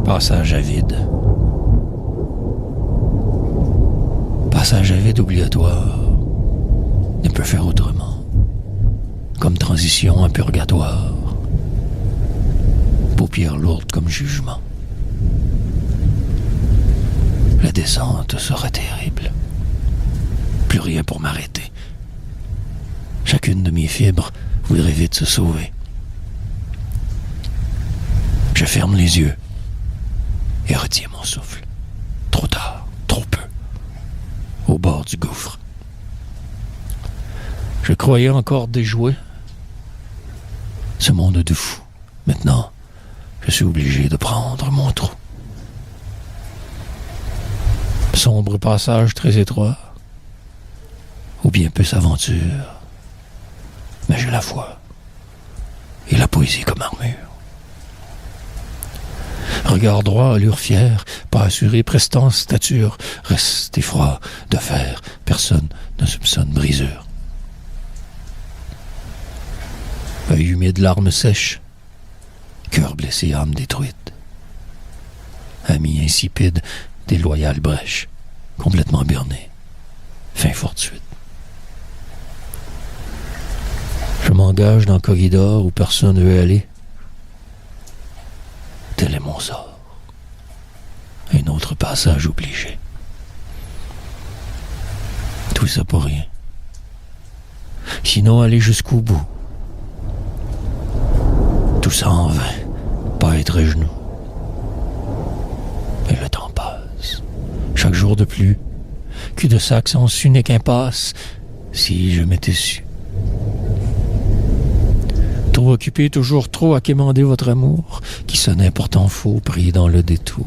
Passage à vide. Passage à vide obligatoire. Ne peut faire autrement. Comme transition à purgatoire. Paupières lourdes comme jugement. La descente sera terrible. Plus rien pour m'arrêter. Chacune de mes fibres voudrait vite se sauver. Je ferme les yeux et retiens mon souffle. Trop tard, trop peu. Au bord du gouffre. Je croyais encore déjouer ce monde de fou. Maintenant, je suis obligé de prendre mon trou. Sombre passage très étroit, ou bien peu s'aventure. Mais j'ai la foi et la poésie comme armure. Regard droit, allure fière, pas assuré, prestance, stature, resté froid, de fer, personne ne soupçonne brisure. Œil humide, larmes sèches, cœur blessé, âme détruite. Ami insipide, déloyale brèche, complètement berné, fin fortuite. Je m'engage dans le corridor où personne ne veut aller. Tel est mon sort. Un autre passage obligé. Tout ça pour rien. Sinon, aller jusqu'au bout. Tout ça en vain. Pas être à genoux. Et le temps passe. Chaque jour de plus. Cul-de-sac sans unique impasse. Si je m'étais su. Trop occupé, toujours trop à quémander votre amour, qui sonnait pourtant faux, pris dans le détour.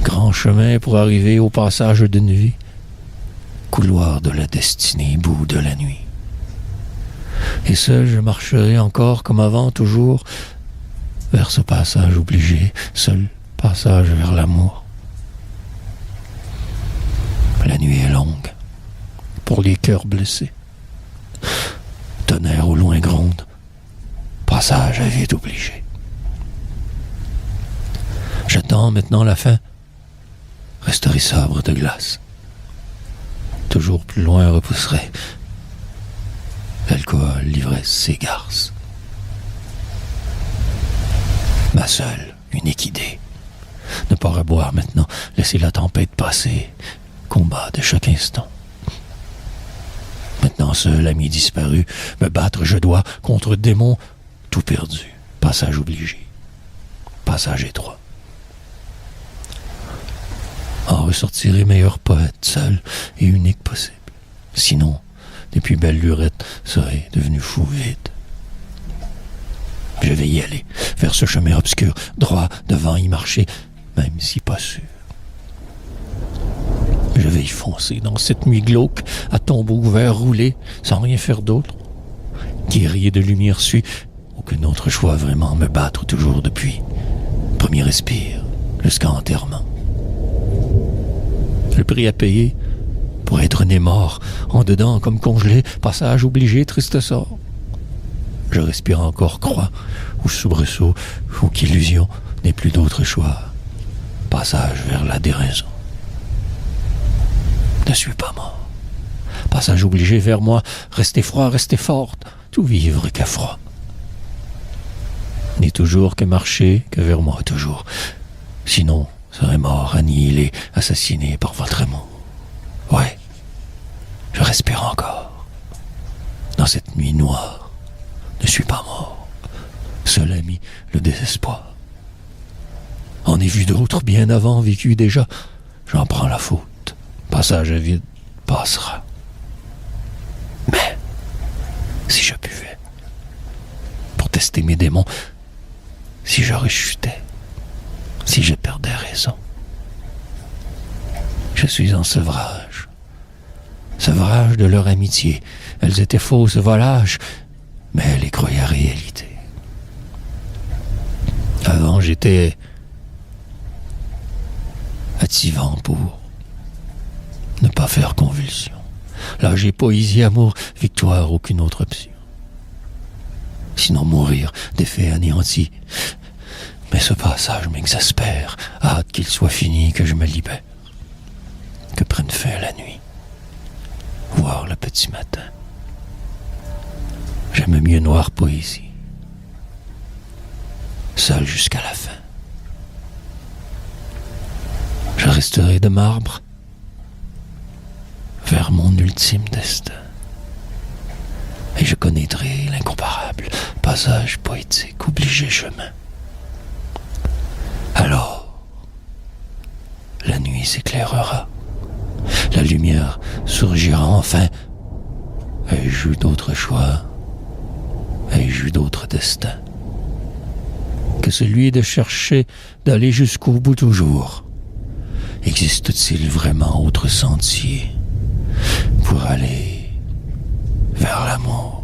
Grand chemin pour arriver au passage de nuit, couloir de la destinée, bout de la nuit. Et seul je marcherai encore comme avant, toujours vers ce passage obligé, seul passage vers l'amour. La nuit est longue, pour les cœurs blessés. Tonnerre au loin gronde, passage à vide obligé. J'attends maintenant la fin, resterai sobre de glace. Toujours plus loin repousserai. L'alcool, l'ivresse s'égarce. Ma seule, unique idée, ne pas reboire maintenant, laisser la tempête passer, combat de chaque instant. Maintenant seul, ami disparu, me battre je dois contre démons, tout perdu, passage obligé, passage étroit. En ressortirai meilleur poète, seul et unique possible. Sinon, depuis belle lurette, serait devenu fou vide. Je vais y aller, vers ce chemin obscur, droit devant y marcher, même si pas sûr. Je vais y foncer dans cette nuit glauque, à tombeau ouvert rouler, sans rien faire d'autre. Guerrier de lumière suis, aucun autre choix vraiment, me battre toujours depuis. Premier respire, jusqu'à enterrement. Le prix à payer, pour être né mort, en dedans comme congelé, passage obligé, triste sort. Je respire encore, croix, ou soubresaut, ou qu'illusion, n'est plus d'autre choix. Passage vers la déraison. Ne suis pas mort. Passage obligé vers moi, rester froid, rester forte, tout vivre qu'à froid. N'est toujours que marcher, que vers moi toujours. Sinon, serais mort, annihilé, assassiné par votre amour. Ouais, je respire encore. Dans cette nuit noire, ne suis pas mort. Seul ami, le désespoir. En ai vu d'autres bien avant, vécu déjà, j'en prends la faute. Passage à vide passera. Mais, si je buvais, pour tester mes démons, si je rechutais, si je perdais raison, je suis en sevrage. Sevrage de leur amitié. Elles étaient fausses, volages, mais elles les croyaient réalité. Avant, j'étais attivant pour ne pas faire convulsion. Là, j'ai poésie, amour, victoire, aucune autre option. Sinon mourir, défait, anéanti. Mais ce passage m'exaspère, hâte qu'il soit fini, que je me libère, que prenne fin la nuit, voire le petit matin. J'aime mieux noire poésie, seul jusqu'à la fin. Je resterai de marbre vers mon ultime destin, et je connaîtrai l'incomparable passage poétique obligé chemin. Alors, la nuit s'éclairera, la lumière surgira enfin. Ai-je eu d'autres choix? Ai-je eu d'autres destins que celui de chercher d'aller jusqu'au bout toujours? Existe-t-il vraiment autre sentier pour aller vers l'amour?